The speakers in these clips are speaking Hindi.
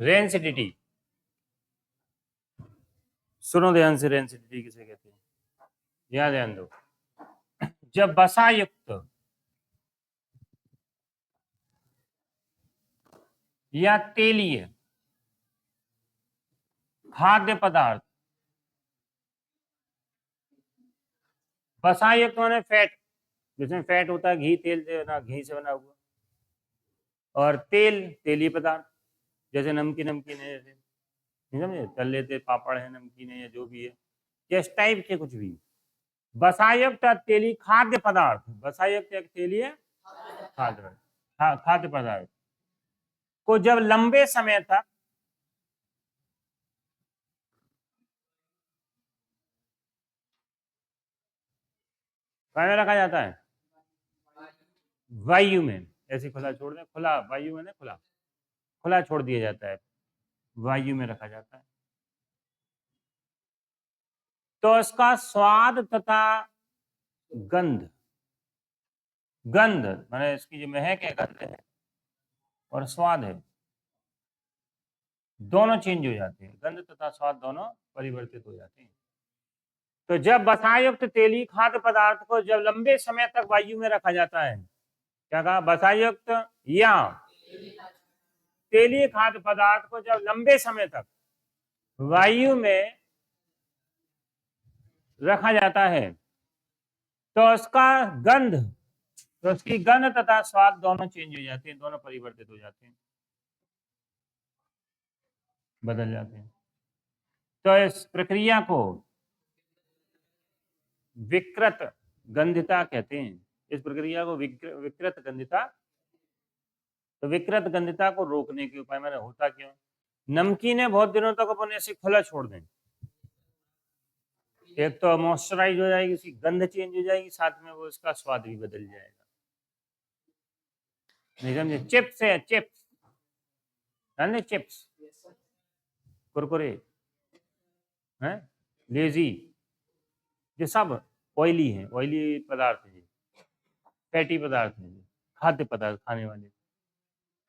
रेंसिडिटी, सुनो ध्यान से, रेंसिडिटी किसे कहते हैं, यहाँ ध्यान दो। जब वसा युक्त या तेलीय खाद्य पदार्थ, वसा युक्त माने फैट, जिसमें फैट होता है, घी तेल से ना, घी से बना हुआ, और तेल तेलीय पदार्थ, जैसे नमकीन है, जैसे समझे, तल लेते पापड़ है, नमकीन है, या जो भी है, किस टाइप के कुछ भी वसायुक्त तेलीय खाद्य पदार्थ, वसायुक्त तेलीय खाद्य पदार्थ को जब लंबे समय तक में रखा जाता है, वायु में, ऐसे खुला छोड़ दें, खुला वायु में, खुला खुला छोड़ दिया जाता है, वायु में रखा जाता है, तो इसका स्वाद तथा गंध, गंध माने इसकी जो महक है, गंध है, और स्वाद है, दोनों चेंज हो जाते हैं, गंध तथा स्वाद दोनों परिवर्तित हो जाते हैं। तो जब वसायुक्त तेलीय खाद्य पदार्थ को जब लंबे समय तक वायु में रखा जाता है, क्या कहा, वसायुक्त या तेलीय खाद्य पदार्थ को जब लंबे समय तक वायु में रखा जाता है, तो उसका गंध, तो उसकी गंध तथा स्वाद दोनों चेंज हो जाते हैं, दोनों परिवर्तित हो जाते हैं, बदल जाते हैं। तो इस प्रक्रिया को विकृत गंधिता कहते हैं, इस प्रक्रिया को विकृत गंधिता। तो विकृत गंधिता को रोकने के उपाय मैंने होता क्यों, नमकीन बहुत दिनों तक अपन ऐसे खुला छोड़ दें, एक तो मॉइस्चराइज हो जाएगी, उसकी गंध चेंज हो जाएगी, साथ में वो इसका स्वाद भी बदल जाएगा, नहीं समझे। चिप्स है, चिप्स जाने, चिप्स कुरकुरे हैं, लेजी, ये सब ऑयली है, ऑयली पदार्थ है, फैटी पदार्थ है, खाद्य पदार्थ खाने वाले।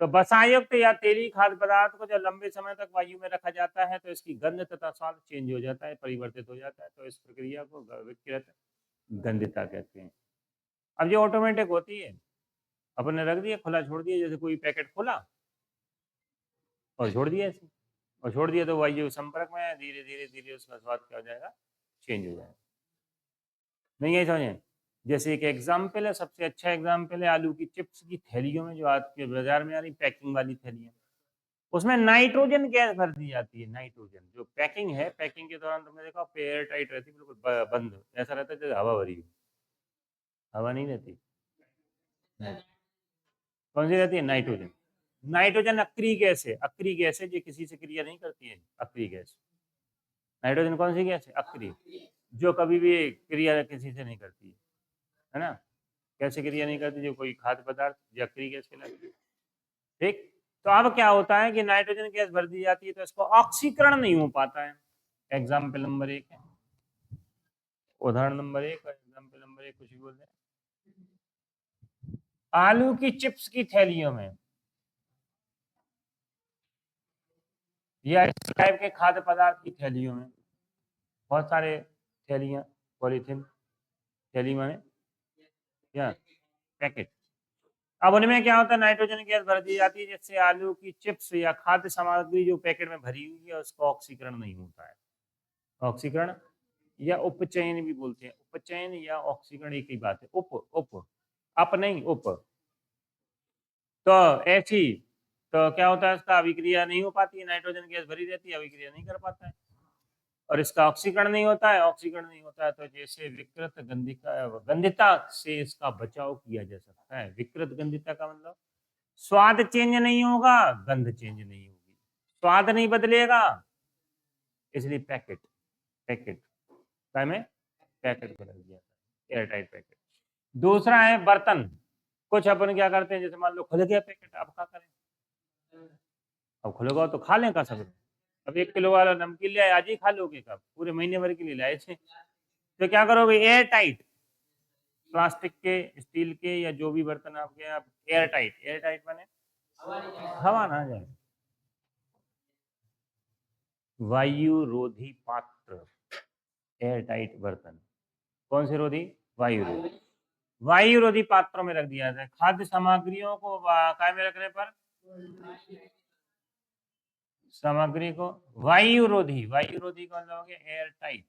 तो वसायुक्त या तेलीय खाद्य पदार्थ को जब लंबे समय तक वायु में रखा जाता है, तो इसकी गंध तथा स्वाद चेंज हो जाता है, परिवर्तित हो जाता है, तो इस प्रक्रिया को विकृत गंधिता कहते हैं। अब ये ऑटोमेटिक होती है, अपन ने रख दिया, खुला छोड़ दिया, जैसे कोई पैकेट खोला और छोड़ दिया ऐसे, और छोड़ दिया, तो वायु संपर्क में धीरे धीरे धीरे उसका स्वाद क्या हो जाएगा, चेंज हो जाएगा। नहीं है समझे। जैसे एक एग्जाम्पल है, सबसे अच्छा एग्जाम्पल है आलू की चिप्स की थैलियों में, जो आज के बाजार में आ रही पैकिंग वाली थैलियां, उसमें नाइट्रोजन गैस भर दी जाती है। नाइट्रोजन जो पैकिंग है, पैकिंग के दौरान तुमने देखा एयर टाइट रहती है, बिल्कुल बंद, ऐसा रहता है जैसे हवा भरी हो, हवा नहीं रहती। कौन सी रहती है, नाइट्रोजन। नाइट्रोजन अक्रिय गैस है, अक्रिय गैस है, जो किसी से क्रिया नहीं करती है, अक्रिय गैस। नाइट्रोजन कौन सी गैस है, अक्रिय, जो कभी भी क्रिया किसी से नहीं करती है ना। कैसे क्रिया नहीं करती, जो कोई खाद्य पदार्थ जो अक्रिय गैस कहलाती है। ठीक, तो अब क्या होता है कि नाइट्रोजन गैस भर दी जाती है, तो इसको ऑक्सीकरण नहीं हो पाता है। एग्जाम्पल नंबर 1 है, उदाहरण नंबर 1 और एग्जाम्पल नंबर 1 कुछ भी बोल रहे हैं। आलू की चिप्स की थैलियों में या इस टाइप के खाद्य पदार्थ की थैलियों में, बहुत सारे थैलियां, पॉलीथीन थैली माने या पैकेट, अब उनमें क्या होता है, नाइट्रोजन गैस भर दी जाती है, जिससे आलू की चिप्स या खाद्य सामग्री जो पैकेट में भरी हुई है, उसका ऑक्सीकरण नहीं होता है। ऑक्सीकरण या उपचयन भी बोलते हैं, उपचयन या ऑक्सीकरण एक ही बात है, उप अप नहीं, उप। तो ऐसी, तो क्या होता है, इसका अभिक्रिया नहीं हो पाती है, नाइट्रोजन गैस भरी रहती है, अभिक्रिया नहीं कर पाता है, और इसका ऑक्सीकरण नहीं होता है, ऑक्सीकरण नहीं होता है, तो जैसे विकृत गंधिता से इसका बचाव किया जा सकता है। विकृत गंधिता का मतलब स्वाद चेंज नहीं होगा, गंध चेंज नहीं होगी, स्वाद नहीं बदलेगा, इसलिए पैकेट, पैकेट में पैकेट बदल दिया, एयर टाइट पैकेट। दूसरा है बर्तन, कुछ अपन क्या करते हैं, जैसे मान लो खुल गया पैकेट, अब क्या करें, अब खुलेगा तो खा लें का सब। अब 1 किलो वाला नमकीन ले आज ही खा लोगे, कब, पूरे महीने भर के लिए लाए थे, तो क्या करोगे, एयर टाइट, प्लास्टिक के, स्टील के, या जो भी बर्तन आपके, आप एयर टाइट, एयर टाइट माने हवा ना जाए, वायु रोधी पात्र, एयर टाइट बर्तन। कौन से रोधी? वायु रोधी। वायु रोधी पात्रों में रख दिया जाए। खाद्य सामग्रियों को काय में रखने पर? सामग्री को वायु रोधी, वायु रोधी का मतलब हो गया एयर टाइट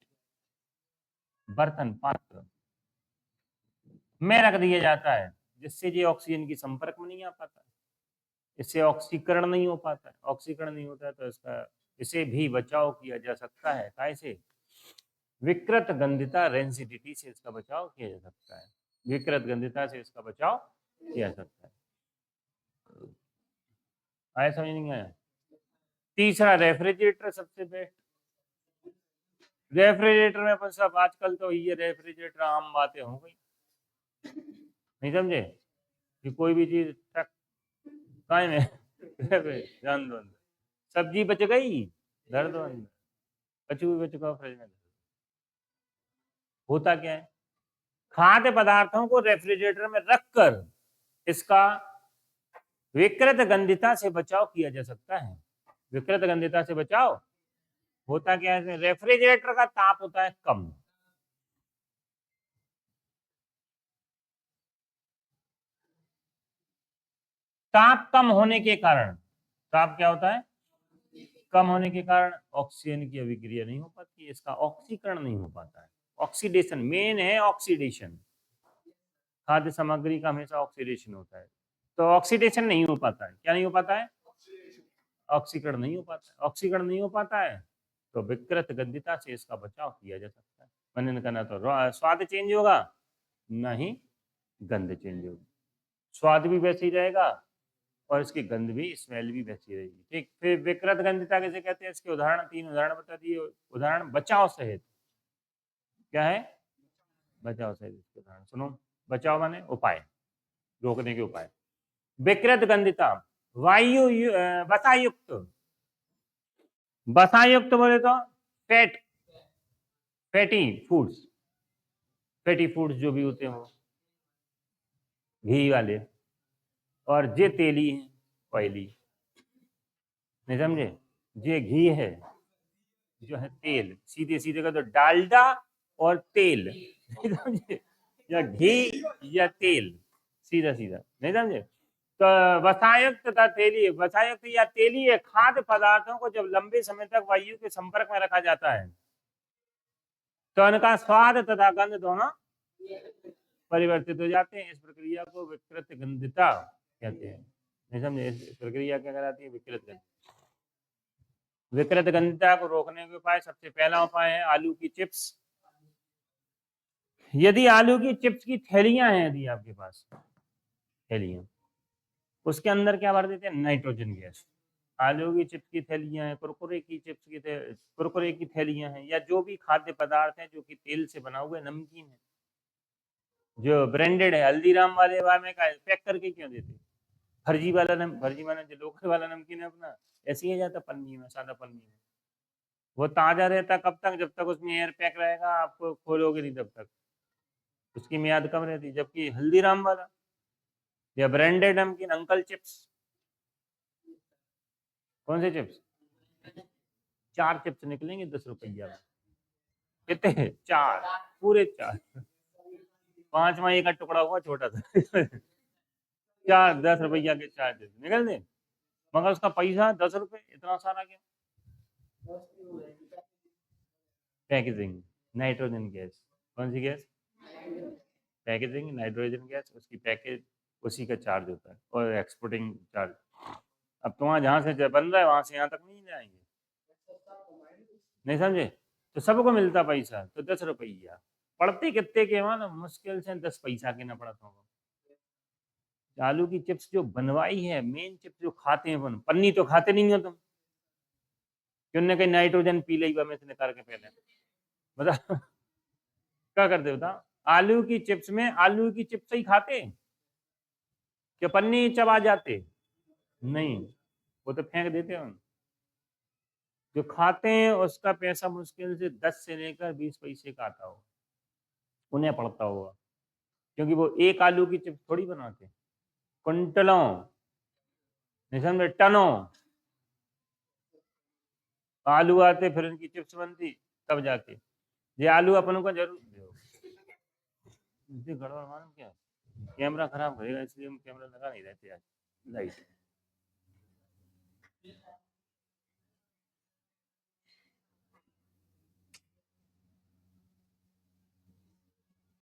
बर्तन, पात्र में रख दिया जाता है, जिससे ये ऑक्सीजन की संपर्क में नहीं आ पाता, इससे ऑक्सीकरण नहीं हो पाता है। ऑक्सीकरण नहीं होता है तो इसे भी बचाव किया जा सकता है। कैसे? विकृत गंधिता, रेंसिडिटी से इसका बचाव किया जा सकता है। विकृत गंधिता से इसका बचाव किया जा सकता है। आया समझ नहीं आया? तीसरा, रेफ्रिजरेटर सबसे बेस्ट। रेफ्रिजरेटर में अपन सब आजकल तो ये रेफ्रिजरेटर आम बातें हो गई, नहीं समझे कि कोई भी चीज टक काय में जान दो, सब्जी बच गई धर दो अंदर, कचू भी बच गया फ्रिज में। होता क्या है? खाद्य पदार्थों को रेफ्रिजरेटर में रखकर इसका विकृत गंधिता से बचाव किया जा सकता है। विकृत गंधिता से बचाव होता क्या है? रेफ्रिजरेटर का ताप होता है कम, ताप कम होने के कारण, ताप क्या होता है? कम होने के कारण ऑक्सीजन की अभिक्रिया नहीं हो पाती, इसका ऑक्सीकरण नहीं हो पाता है। ऑक्सीडेशन मेन है, ऑक्सीडेशन। खाद्य सामग्री का हमेशा ऑक्सीडेशन होता है, तो ऑक्सीडेशन नहीं हो पाता है। क्या नहीं हो पाता है? ऑक्सीकरण नहीं हो पाता है। ऑक्सीकरण नहीं हो पाता है तो विकृत गंधिता से इसका बचाव किया जा सकता है। मनन करना तो स्वाद चेंज होगा, नहीं गंध चेंज होगी। स्वाद भी वैसे ही रहेगा और इसकी गंध भी, स्मेल भी वैसी रहेगी। ठीक, फिर विकृत गंधिता कैसे कहते हैं? इसके उदाहरण, 3 उदाहरण बता दिए। उदाहरण बचाव सहित। क्या है? बचाव सहित इसके उदाहरण सुनो। बचाव माने उपाय, रोकने के उपाय। विकृत गंधिता, वायु वसायुक्त, वसायुक्त बोले तो fat, fatty foods, fatty foods जो भी होते हो, घी वाले, और जे तेली है, ऑयली, नहीं समझे? ये घी है, जो है तेल, सीधे सीधे का तो डालडा और तेल, नहीं समझे? या घी या तेल, सीधा सीधा, नहीं समझे? तो वसायुक्त तथा तेली, वसायुक्त या तेलीय खाद्य पदार्थों को जब लंबे समय तक वायु के संपर्क में रखा जाता है तो उनका स्वाद तथा गंध दोनों परिवर्तित हो जाते हैं। इस प्रक्रिया को विकृत गंधिता कहते हैं। नहीं समझे? इस प्रक्रिया क्या कहलाती है? विकृत गंधिता। विकृत गंधिता को रोकने के उपाय, सबसे पहला उपाय है आलू की चिप्स। यदि आलू की चिप्स की थैलियां हैं, यदि आपके पास थैलियां, उसके अंदर क्या भर देते हैं? Nitrogen gas. आलू की चिप्स की थैलियां हैं, कुरकुरे की चिप्स की कुरकुरे की थैलियां हैं, या जो भी खाद्य पदार्थ है जो कि तेल से बना हुआ नमकीन है, जो ब्रांडेड है, हल्दीराम वाले में का पैक करके क्यों देते? फर्जी वाला फर्जी माना जो लोकल वाला नमकीन है अपना, ऐसे ही जाता पन्नी में, सादा पन्नी में। वो ताजा रहता कब तक? जब तक उसमें एयर पैक रहेगा, आपको खोलोगे नहीं तब तक, उसकी मियाद कम रहती। जबकि हल्दीराम वाला या ब्रांडेड नमकीन, अंकल चिप्स, कौन से चिप्स? 4 चिप्स निकलेंगे 10 रुपया में। कितने? 4, पूरे 4। 5वां एक का टुकड़ा हुआ छोटा सा 4 10 रुपया के 4 चिप्स निकल दे, मगर उसका पैसा 10 रुपए, इतना सारा क्या? Packaging, nitrogen gas. कौन सी गैस? पैकेजिंग, नाइट्रोजन गैस, उसकी पैकेज, उसी का चार्ज होता है, और एक्सपोर्टिंग चार्ज। अब तो वहाँ जहाँ से बन रहा है वहां से यहाँ तक नहीं जाएंगे, नहीं समझे? तो सबको मिलता पैसा तो 10 रुपया, पड़ते कितने के वहां? मुश्किल से 10 पैसा के ना पड़ता होगा। आलू की चिप्स जो बनवाई है, मेन चिप्स जो खाते हैं अपन, पन्नी तो खाते नहीं हो तुम, क्यों? कहीं नाइट्रोजन पी ली में से निकाल के पहले, बता क्या करते होता? आलू की चिप्स में आलू की चिप्स ही खाते, क्या पन्नी चबा जाते? नहीं, वो तो फेंक देते हैं। जो खाते हैं उसका पैसा मुश्किल से 10 से लेकर 20 पैसे का आता हो, उन्हें पड़ता होगा, क्योंकि वो एक आलू की चिप्स थोड़ी बनाते, कुंटलों, टनों आलू आते फिर इनकी चिप्स बनती तब जाके ये आलू अपन को जरूर गड़बड़ मालूम क्या कैमरा खराब करेगा इसलिए हम कैमरा लगा नहीं रहते आज लाइट